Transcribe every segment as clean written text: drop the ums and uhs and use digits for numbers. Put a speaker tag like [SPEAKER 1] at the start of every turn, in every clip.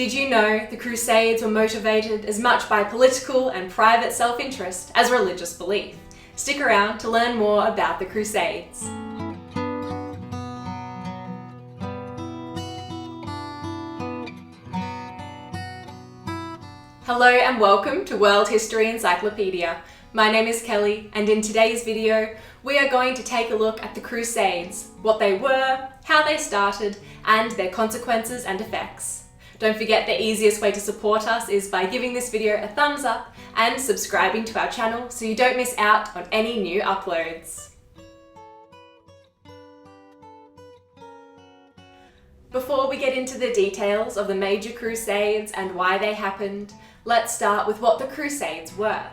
[SPEAKER 1] Did you know the Crusades were motivated as much by political and private self-interest as religious belief? Stick around to learn more about the Crusades. Hello and welcome to World History Encyclopedia. My name is Kelly, and in today's video we are going to take a look at the Crusades, what they were, how they started, and their consequences and effects. Don't forget the easiest way to support us is by giving this video a thumbs up and subscribing to our channel so you don't miss out on any new uploads. Before we get into the details of the major Crusades and why they happened, let's start with what the Crusades were.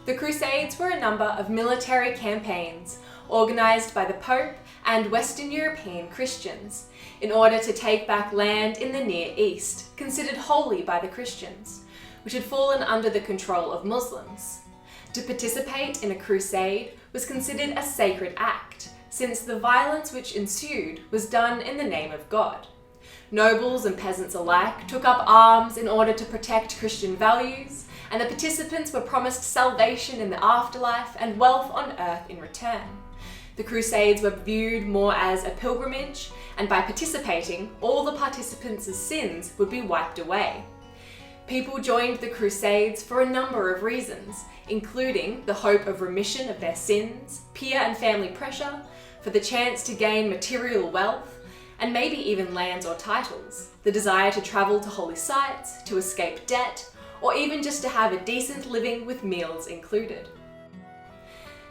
[SPEAKER 1] The Crusades were a number of military campaigns organised by the Pope and Western European Christians in order to take back land in the Near East, considered holy by the Christians, which had fallen under the control of Muslims. To participate in a crusade was considered a sacred act, since the violence which ensued was done in the name of God. Nobles and peasants alike took up arms in order to protect Christian values, and the participants were promised salvation in the afterlife and wealth on earth in return. The Crusades were viewed more as a pilgrimage, and by participating, all the participants' sins would be wiped away. People joined the Crusades for a number of reasons, including the hope of remission of their sins, peer and family pressure, for the chance to gain material wealth, and maybe even lands or titles, the desire to travel to holy sites, to escape debt, or even just to have a decent living with meals included.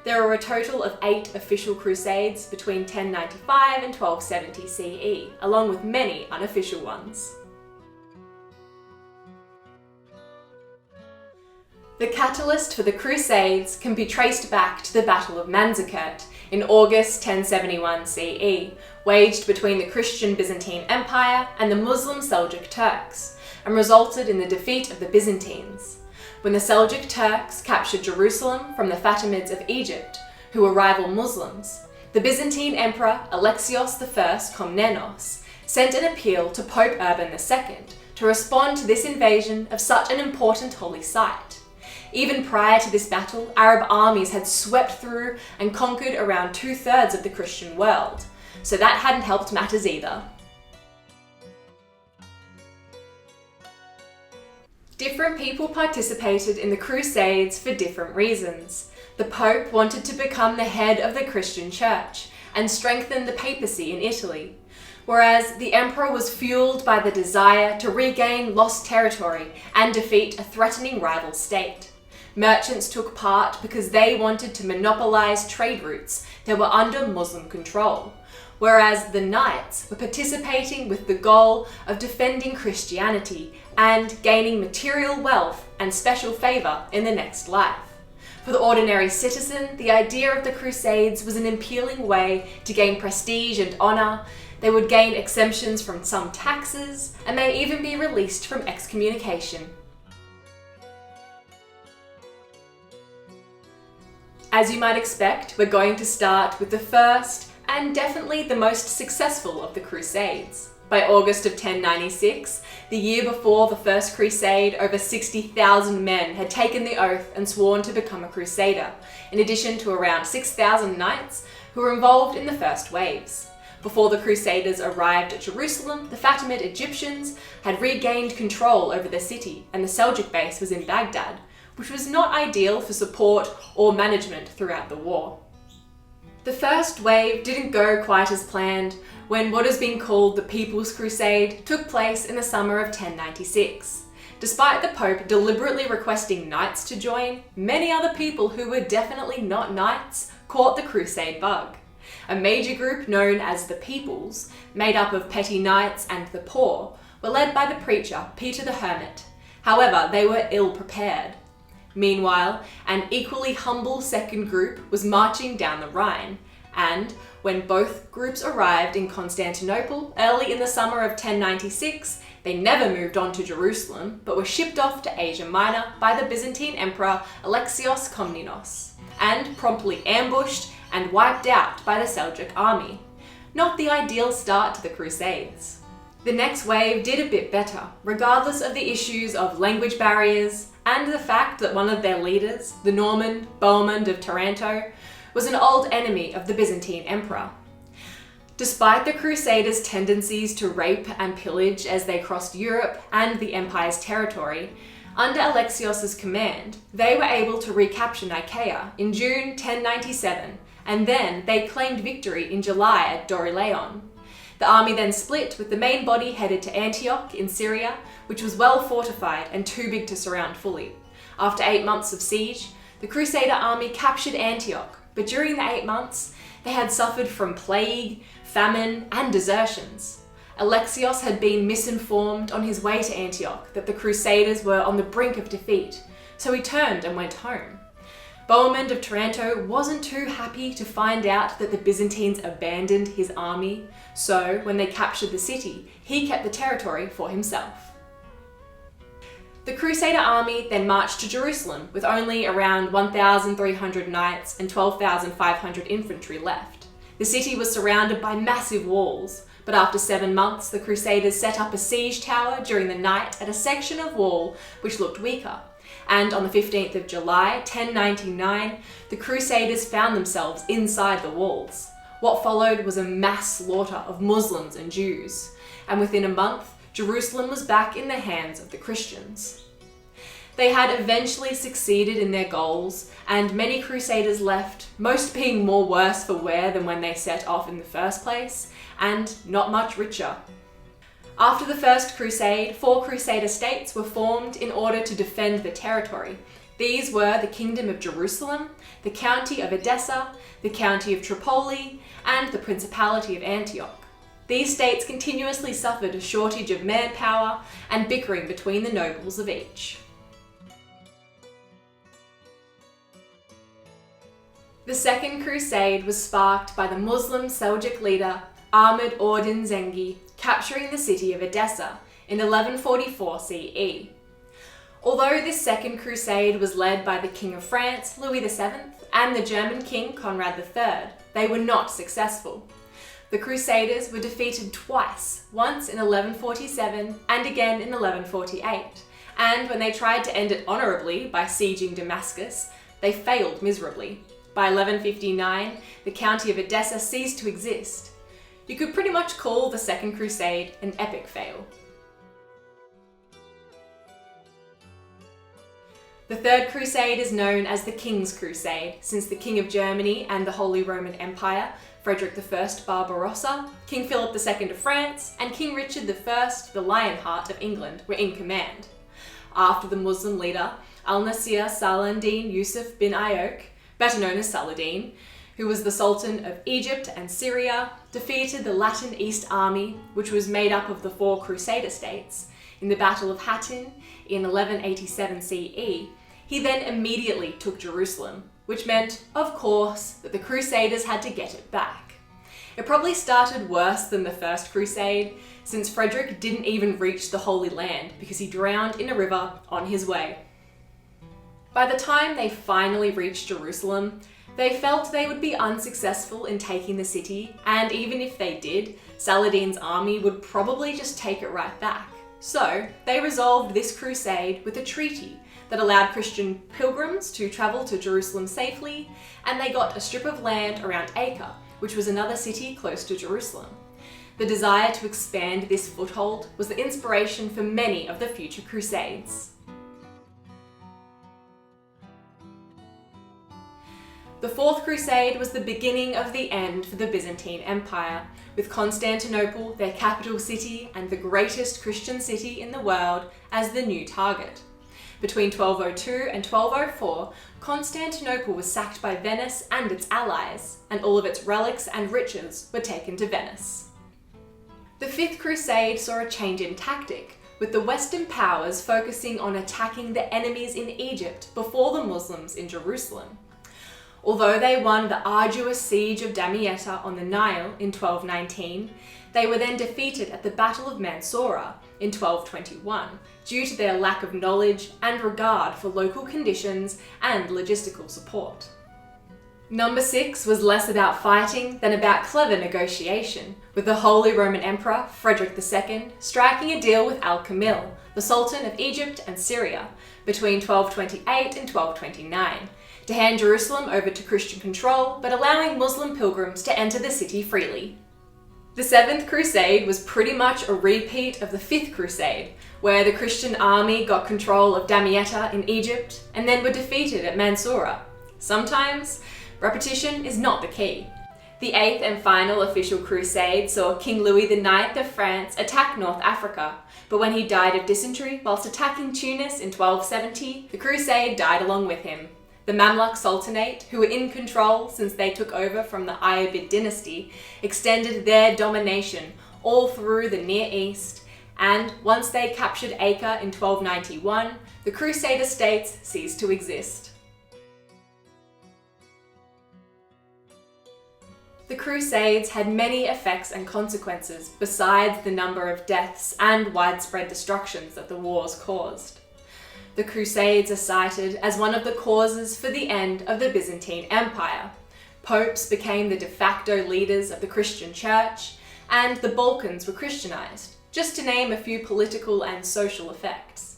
[SPEAKER 1] There were a total of 8 official crusades between 1095 and 1270 CE, along with many unofficial ones. The catalyst for the Crusades can be traced back to the Battle of Manzikert in August 1071 CE, waged between the Christian Byzantine Empire and the Muslim Seljuk Turks, and resulted in the defeat of the Byzantines. When the Seljuk Turks captured Jerusalem from the Fatimids of Egypt, who were rival Muslims, the Byzantine Emperor Alexios I Komnenos sent an appeal to Pope Urban II to respond to this invasion of such an important holy site. Even prior to this battle, Arab armies had swept through and conquered around 2/3 of the Christian world, so that hadn't helped matters either. Different people participated in the Crusades for different reasons. The Pope wanted to become the head of the Christian Church and strengthen the papacy in Italy, whereas the Emperor was fueled by the desire to regain lost territory and defeat a threatening rival state. Merchants took part because they wanted to monopolize trade routes that were under Muslim control, whereas the knights were participating with the goal of defending Christianity and gaining material wealth and special favour in the next life. For the ordinary citizen, the idea of the Crusades was an appealing way to gain prestige and honour. They would gain exemptions from some taxes and may even be released from excommunication. As you might expect, we're going to start with the first and definitely the most successful of the Crusades. By August of 1096, the year before the First Crusade, over 60,000 men had taken the oath and sworn to become a crusader, in addition to around 6,000 knights who were involved in the first waves. Before the Crusaders arrived at Jerusalem, the Fatimid Egyptians had regained control over the city, and the Seljuk base was in Baghdad, which was not ideal for support or management throughout the war. The first wave didn't go quite as planned when what has been called the People's Crusade took place in the summer of 1096. Despite the Pope deliberately requesting knights to join, many other people who were definitely not knights caught the crusade bug. A major group known as the Peoples, made up of petty knights and the poor, were led by the preacher Peter the Hermit. However, they were ill prepared. Meanwhile, an equally humble second group was marching down the Rhine, and when both groups arrived in Constantinople early in the summer of 1096, they never moved on to Jerusalem, but were shipped off to Asia Minor by the Byzantine Emperor Alexios Komnenos, and promptly ambushed and wiped out by the Seljuk army. Not the ideal start to the Crusades. The next wave did a bit better, regardless of the issues of language barriers and the fact that one of their leaders, the Norman Bohemund of Taranto, was an old enemy of the Byzantine emperor. Despite the Crusaders' tendencies to rape and pillage as they crossed Europe and the empire's territory, under Alexios' command, they were able to recapture Nicaea in June 1097, and then they claimed victory in July at Dorylaeon. The army then split, with the main body headed to Antioch in Syria, which was well fortified and too big to surround fully. After 8 months of siege, the Crusader army captured Antioch, but during the 8 months, they had suffered from plague, famine, and desertions. Alexios had been misinformed on his way to Antioch that the Crusaders were on the brink of defeat, so he turned and went home. Bohemund of Taranto wasn't too happy to find out that the Byzantines abandoned his army, so when they captured the city, he kept the territory for himself. The Crusader army then marched to Jerusalem with only around 1,300 knights and 12,500 infantry left. The city was surrounded by massive walls, but after 7 months, the Crusaders set up a siege tower during the night at a section of wall which looked weaker. And on the 15th of July, 1099, the Crusaders found themselves inside the walls. What followed was a mass slaughter of Muslims and Jews, and within a month, Jerusalem was back in the hands of the Christians. They had eventually succeeded in their goals, and many Crusaders left, most being more worse for wear than when they set off in the first place, and not much richer. After the First Crusade, 4 Crusader states were formed in order to defend the territory. These were the Kingdom of Jerusalem, the County of Edessa, the County of Tripoli, and the Principality of Antioch. These states continuously suffered a shortage of manpower and bickering between the nobles of each. The Second Crusade was sparked by the Muslim Seljuk leader Ahmed Ordin Zengi capturing the city of Edessa in 1144 CE. Although this Second Crusade was led by the King of France, Louis VII, and the German King Conrad III, they were not successful. The Crusaders were defeated twice, once in 1147 and again in 1148, and when they tried to end it honourably by sieging Damascus, they failed miserably. By 1159, the County of Edessa ceased to exist. You could pretty much call the Second Crusade an epic fail. The Third Crusade is known as the King's Crusade, since the King of Germany and the Holy Roman Empire, Frederick I Barbarossa, King Philip II of France, and King Richard I, the Lionheart of England, were in command. After the Muslim leader, Al-Nasir Saladin Yusuf bin Ayyub, better known as Saladin, who was the Sultan of Egypt and Syria, defeated the Latin East Army, which was made up of the 4 Crusader states, in the Battle of Hattin in 1187 CE. He then immediately took Jerusalem, which meant, of course, that the Crusaders had to get it back. It probably started worse than the First Crusade, since Frederick didn't even reach the Holy Land because he drowned in a river on his way. By the time they finally reached Jerusalem, they felt they would be unsuccessful in taking the city, and even if they did, Saladin's army would probably just take it right back. So, they resolved this crusade with a treaty that allowed Christian pilgrims to travel to Jerusalem safely, and they got a strip of land around Acre, which was another city close to Jerusalem. The desire to expand this foothold was the inspiration for many of the future crusades. The Fourth Crusade was the beginning of the end for the Byzantine Empire, with Constantinople, their capital city and the greatest Christian city in the world, as the new target. Between 1202 and 1204, Constantinople was sacked by Venice and its allies, and all of its relics and riches were taken to Venice. The Fifth Crusade saw a change in tactic, with the Western powers focusing on attacking the enemies in Egypt before the Muslims in Jerusalem. Although they won the arduous siege of Damietta on the Nile in 1219, they were then defeated at the Battle of Mansoura in 1221 due to their lack of knowledge and regard for local conditions and logistical support. Number 6 was less about fighting than about clever negotiation, with the Holy Roman Emperor Frederick II striking a deal with Al-Kamil, the Sultan of Egypt and Syria, between 1228 and 1229, to hand Jerusalem over to Christian control, but allowing Muslim pilgrims to enter the city freely. The Seventh Crusade was pretty much a repeat of the Fifth Crusade, where the Christian army got control of Damietta in Egypt and then were defeated at Mansoura. Sometimes, repetition is not the key. The eighth and final official crusade saw King Louis IX of France attack North Africa, but when he died of dysentery whilst attacking Tunis in 1270, the crusade died along with him. The Mamluk Sultanate, who were in control since they took over from the Ayyubid dynasty, extended their domination all through the Near East, and once they captured Acre in 1291, the Crusader states ceased to exist. The Crusades had many effects and consequences besides the number of deaths and widespread destructions that the wars caused. The Crusades are cited as one of the causes for the end of the Byzantine Empire. Popes became the de facto leaders of the Christian Church, and the Balkans were Christianized, just to name a few political and social effects.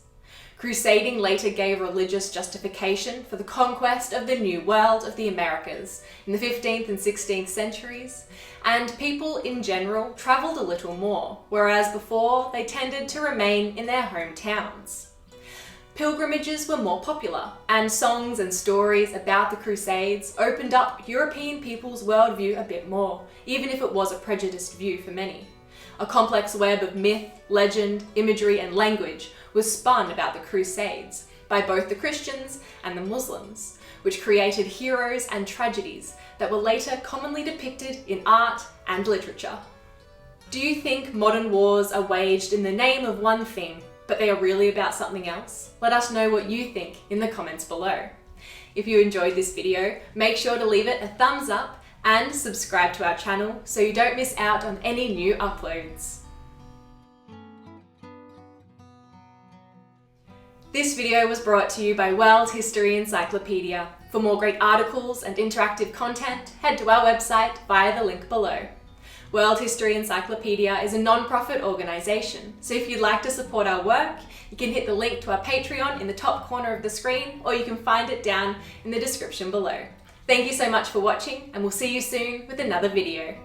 [SPEAKER 1] Crusading later gave religious justification for the conquest of the New World of the Americas in the 15th and 16th centuries, and people in general travelled a little more, whereas before they tended to remain in their hometowns. Pilgrimages were more popular, and songs and stories about the Crusades opened up European people's worldview a bit more, even if it was a prejudiced view for many. A complex web of myth, legend, imagery, and language was spun about the Crusades by both the Christians and the Muslims, which created heroes and tragedies that were later commonly depicted in art and literature. Do you think modern wars are waged in the name of one thing, but they are really about something else? Let us know what you think in the comments below. If you enjoyed this video, make sure to leave it a thumbs up and subscribe to our channel so you don't miss out on any new uploads. This video was brought to you by World History Encyclopedia. For more great articles and interactive content, head to our website via the link below. World History Encyclopedia is a non-profit organisation, so if you'd like to support our work, you can hit the link to our Patreon in the top corner of the screen, or you can find it down in the description below. Thank you so much for watching, and we'll see you soon with another video.